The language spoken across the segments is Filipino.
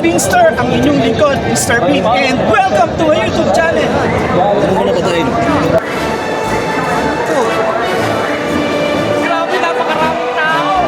Pinstar, ang inyong lingkod, Mr. Pin, and welcome to my YouTube channel! Ano mo na patayin? Grabe, napakaraming tao!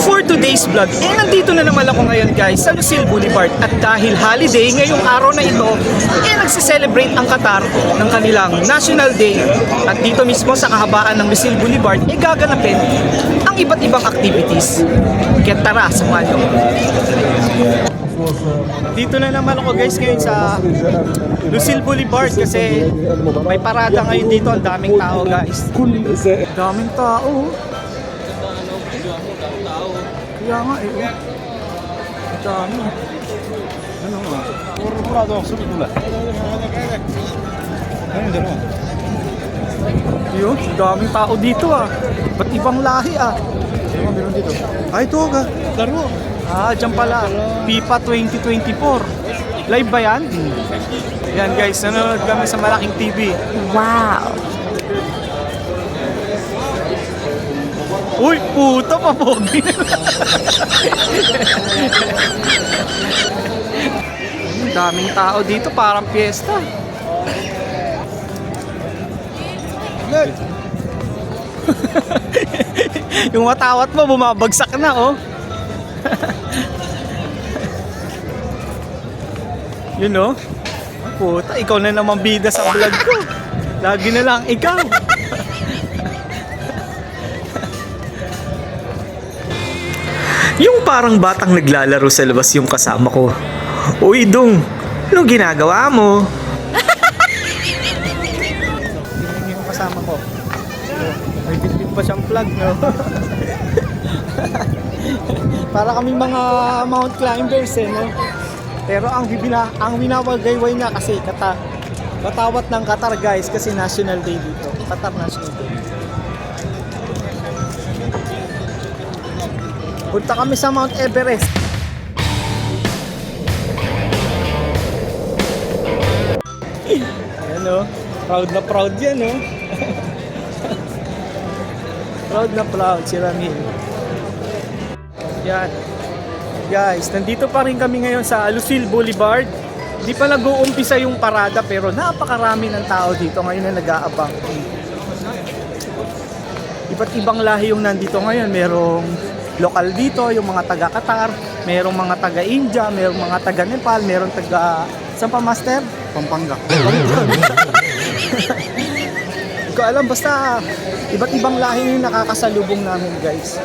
For today's vlog, nandito na naman ako ngayon guys sa Lucille Boulevard at dahil holiday ngayong araw na ito, nagsiselebrate ang Qatar ng kanilang National Day at dito mismo sa kahabaan ng Lucille Boulevard gaganapin ang iba't ibang activities. Kaya tara, samahan niyo. Dito na naman ako guys ngayon sa Lucille Boulevard kasi may parada ngayon dito, ang daming tao guys. Daming tao. Kaya nga eh. Dami. Ano nga? Puro sulit mula. Ayun, dalawa. Yun, daming tao dito ah. Ba't ibang lahi ah? Ano meron dito? Ay, ito ka. Laro. Dyan pala. FIFA 2024. Live ba yan? Yan guys, nanonood kami sa malaking TV. Wow! Uy, puta pa pogi. Daming tao dito, parang piyesta. Yung matawat mo, bumabagsak na oh. Yun oh. Puta, ikaw na naman bida sa vlog ko. Lagi na lang ikaw. Yung parang batang naglalaro sa labas yung kasama ko. Uy, Dong, anong ginagawa mo? Yung kasama ko. May bitbit pa siyang plug, no? Para kaming mga Mount climbers, eh, no? Pero ang winawagayway niya kasi katawat ng Qatar, guys, kasi National Day dito. Qatar National Day. Punta kami sa Mount Everest. Ayan o. Proud na proud yan o. Proud na proud si Ramil. Yan. Guys, nandito pa rin kami ngayon sa Lucille Boulevard. Di pa nag-uumpisa yung parada pero napakarami ng tao dito ngayon na nag-aabang. Iba't ibang lahi yung nandito ngayon. Merong lokal dito, yung mga taga-Qatar, merong mga taga-India, merong mga taga-Nepal, merong taga... Saan pa, Master? Pampanga. Hindi ko alam, basta iba't ibang lahi yung nakakasalubong namin, guys.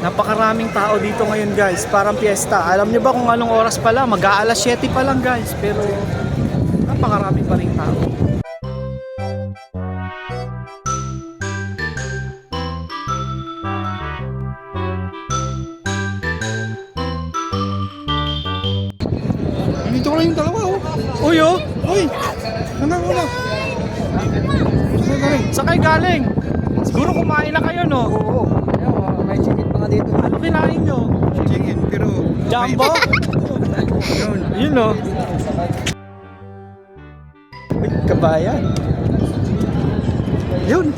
Napakaraming tao dito ngayon, guys. Parang piyesta. Alam niyo ba kung anong oras pala? Mag-aalas 7 pa lang, guys. Pero napakaraming pa rin tao. Dito ko lang yung dalawa oh. Uy, oh! Uy! Ano? Saan kayo galing? Siguro kumain na kayo, no? Oo. May chicken pa nga dito. Ano kinain nyo? Chicken, pero... Jumbo? Yun. Yun, no? Uy, kabayan. Yun.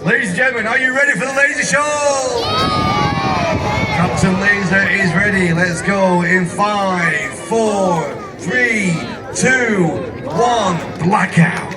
Ladies and gentlemen, are you ready for the laser show? Captain Laser is ready. Let's go in 5, 4, 3, 2, 1. Blackout.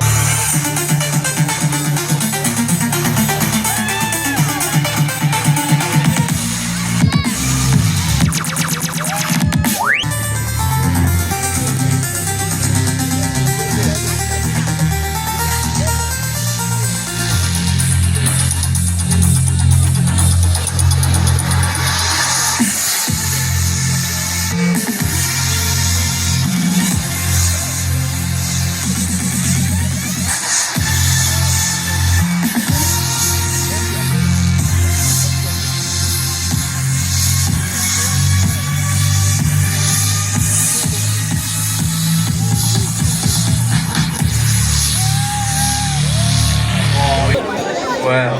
Well,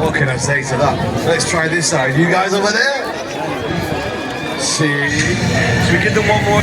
what can I say to that? Let's try this side. You guys over there? See? Should we give them one more?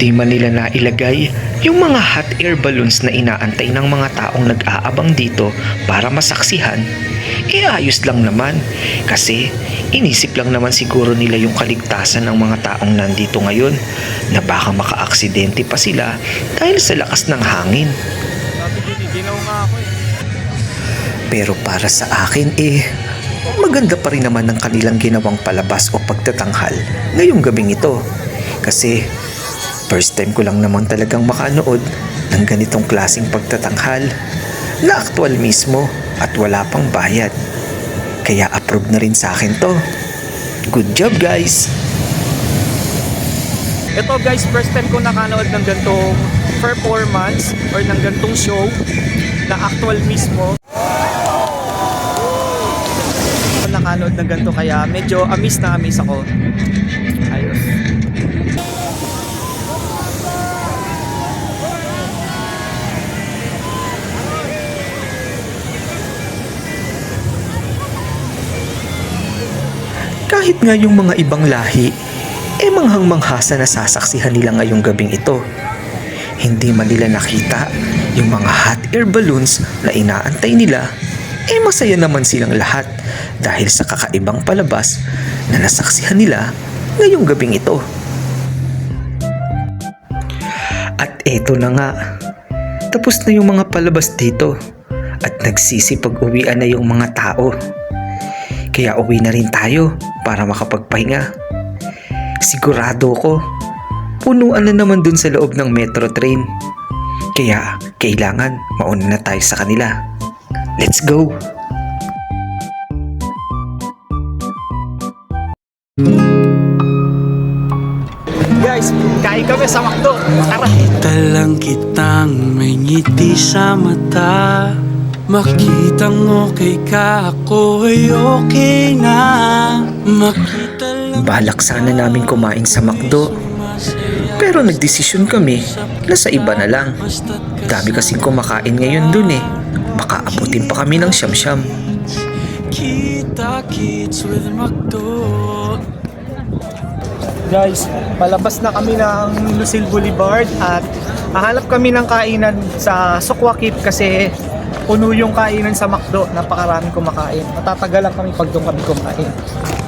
Hindi man nila nailagay yung mga hot air balloons na inaantay ng mga taong nag-aabang dito para masaksihan, ayos lang naman kasi inisip lang naman siguro nila yung kaligtasan ng mga taong nandito ngayon na baka makaaksidente pa sila dahil sa lakas ng hangin. Pero para sa akin maganda pa rin naman ang kanilang ginawang palabas o pagtatanghal ngayong gabing ito kasi first time ko lang naman talagang makanood ng ganitong klaseng pagtatanghal na aktwal mismo at wala pang bayad. Kaya approve na rin sa akin to. Good job guys! Ito guys, first time ko nakanood ng gantong performance or ng gantong show na actual mismo. Ako nakanood ng ganto kaya medyo amis na amis ako. Ayos. Kahit nga yung mga ibang lahi, manghang-mangha sa nasasaksihan nila ngayong gabing ito. Hindi man nila nakita yung mga hot air balloons na inaantay nila, masaya naman silang lahat dahil sa kakaibang palabas na nasaksihan nila ngayong gabing ito. At eto na nga, tapos na yung mga palabas dito at nagsisipag-uwian na yung mga tao. Kaya uwi na rin tayo para makapagpahinga. Sigurado ko, punuan na naman dun sa loob ng metro train. Kaya kailangan mauna na tayo sa kanila. Let's go! Guys, kain kami sa McDo. Tara! Talang kitang may ngiti sa mata. Makitang okay ka, ako ay okay na. Makita lang Balak sana namin kumain sa McDo. Pero nagdesisyon kami na sa iba na lang. Dami kasing kumakain ngayon dun Baka abutin pa kami ng siyam-siyam. kita kids with McDo. Guys, palabas na kami ng Lucille Boulevard at hahanap kami ng kainan sa Sukwakip kasi puno yung kainan sa McDo. Napakaraming kumakain. Matatagalan kami pag doon kami kumain.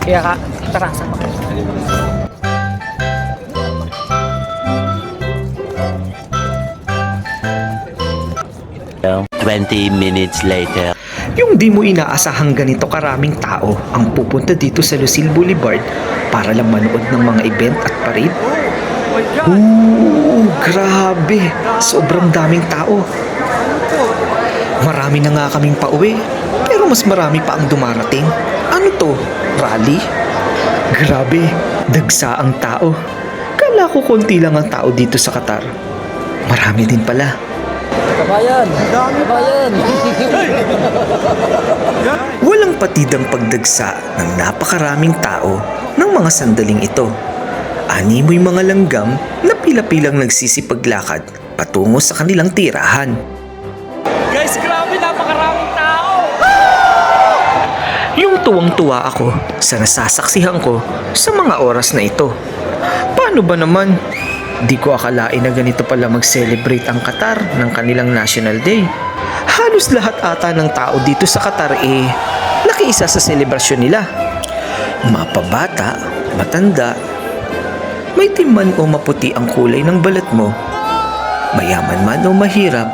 Kaya tara sa McDo. 20 minutes later. Yung di mo inaasahang ganito karaming tao ang pupunta dito sa Lucille Boulevard para lang manood ng mga event at parade. Oh my God! Grabe! Sobrang daming tao. Marami na nga kaming pauwi, pero mas marami pa ang dumarating. Ano to? Rally? Grabe, dagsa ang tao. Kala ko konti lang ang tao dito sa Qatar. Marami din pala. Kabayan! Kabayan! Walang patidang pagdagsa ng napakaraming tao ng mga sandaling ito. Animoy mga langgam na pila-pilang nagsisipaglakad patungo sa kanilang tirahan. Guys, grabe, napakaraming tao! Yung tuwang-tuwa ako sa nasasaksihan ko sa mga oras na ito. Paano ba naman? Di ko akalain na ganito pala mag-celebrate ang Qatar ng kanilang National Day. Halos lahat ata ng tao dito sa Qatar nakiisa sa selebrasyon nila. Mapabata, matanda, may timan o maputi ang kulay ng balat mo, mayaman man o mahirap,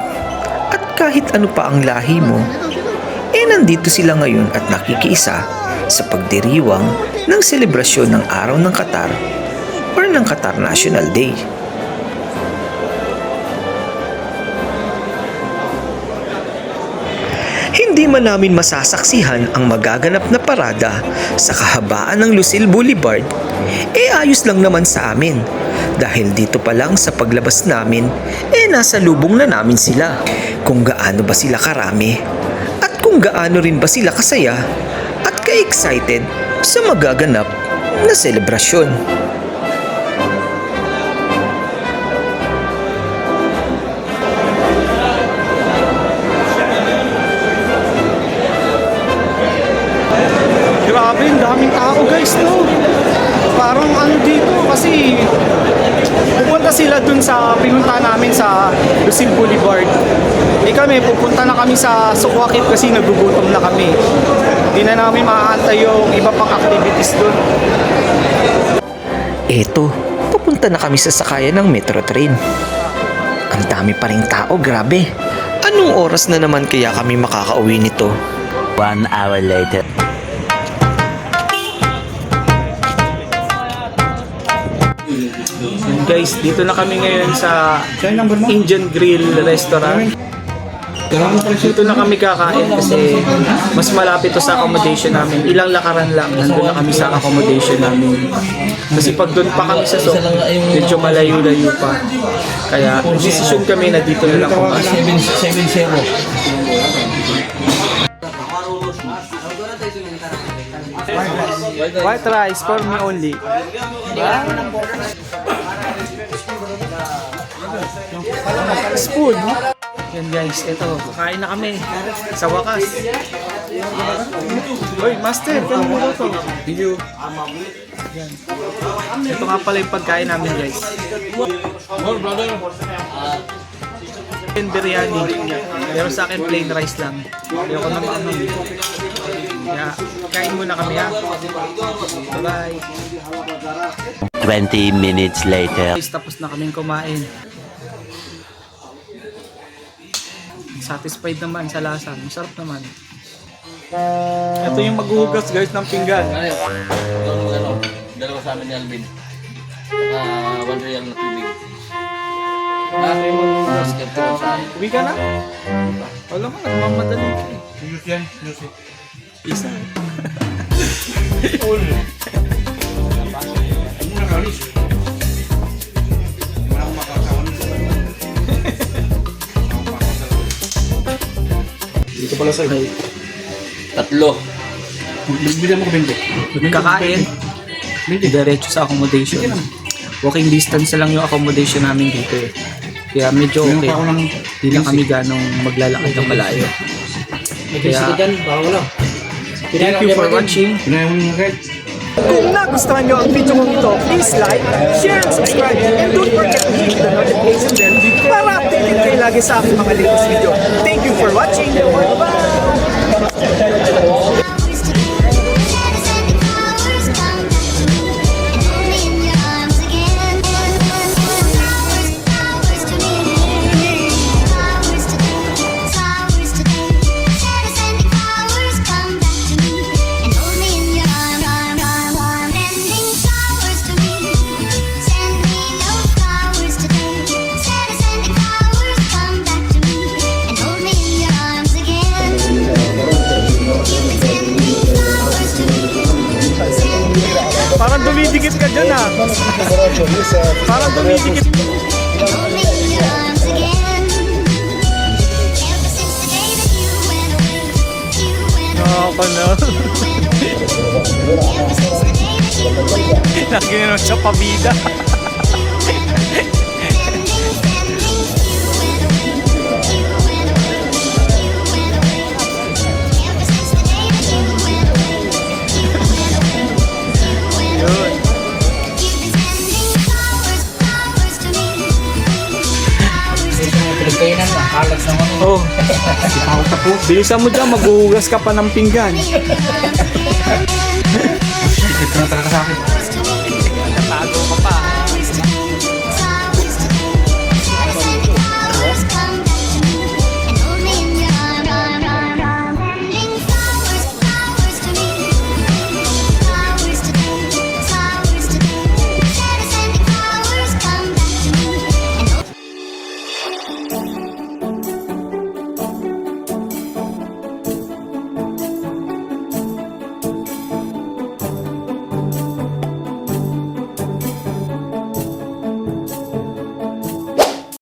at kahit ano pa ang lahi mo, nandito sila ngayon at nakikiisa sa pagdiriwang ng selebrasyon ng araw ng Qatar or ng Qatar National Day. Hindi man namin masasaksihan ang magaganap na parada sa kahabaan ng Lucille Boulevard, ayos lang naman sa amin. Dahil dito pa lang sa paglabas namin, nasa lubong na namin sila. Kung gaano ba sila karami, at kung gaano rin ba sila kasaya at ka-excited sa magaganap na selebrasyon. Grabe, ang daming tao guys, no? Parang ano dito, kasi pupunta sila dun sa pinunta namin sa Lucille Boulevard. Kami, pupunta na kami sa Sukwakit kasi nagugutom na kami. Hindi na namin maaantay yung iba pang activities dun. Eto, papunta na kami sa sakayan ng metro train. Ang dami pa ring tao, grabe. Anong oras na naman kaya kami makakauwi nito? 1 hour later. Guys, dito na kami ngayon sa Indian Grill Restaurant. Dito na kami kakain kasi mas malapit to sa accommodation namin. Ilang lakaran lang, nandun na kami sa accommodation namin. Kasi pag doon pa kami sa Sok, medyo malayo-layo pa. Kaya desisyon kami na dito na lang kumain. 7-0. White rice for me only. Spoon. Yan guys, ito, kakain na kami sa wakas. Hoy, master, kaya mo ito. Video. Yan. Ito nga pala yung pagkain namin guys. Chicken biryani. Pero sa akin plain rice lang. Ayoko na maanong. Kaya, kain muna kami ha. Bye-bye. 20 minutes later. Guys, tapos na kaming kumain. Satisfied naman sa lasa. Masarap naman. Ito yung maghuhugas guys ng pinggan. Dalawa sa amin ni Alvin. 1 real na tubig. Uwi ka na? Wala ka, nagmamadali ka eh. News yan, news eh. Isa. Dito pala sa tatlo. Bigyan mo ko 20. Kakain. Diretso sa accommodation. Walking distance lang yung accommodation namin dito eh. Kaya medyo okay. Hindi na kami ganong maglalakad ng malayo. Kaya, thank you for watching. Kung nagustuhan nyo ang video kong ito, please like, share, and subscribe. And don't forget to hit the notification bell para updated kayo lagi sa aking mga latest video. Thank you for watching. Bye! dumidikit ka dyan ah. Parang dumidikit. Ako na. Naginom siya pabida. Pinagkainan na, kalat naman. Oh, bilisan mo dyan, maghuhugas ka pa ng pinggan. Ito na talaga sa akin.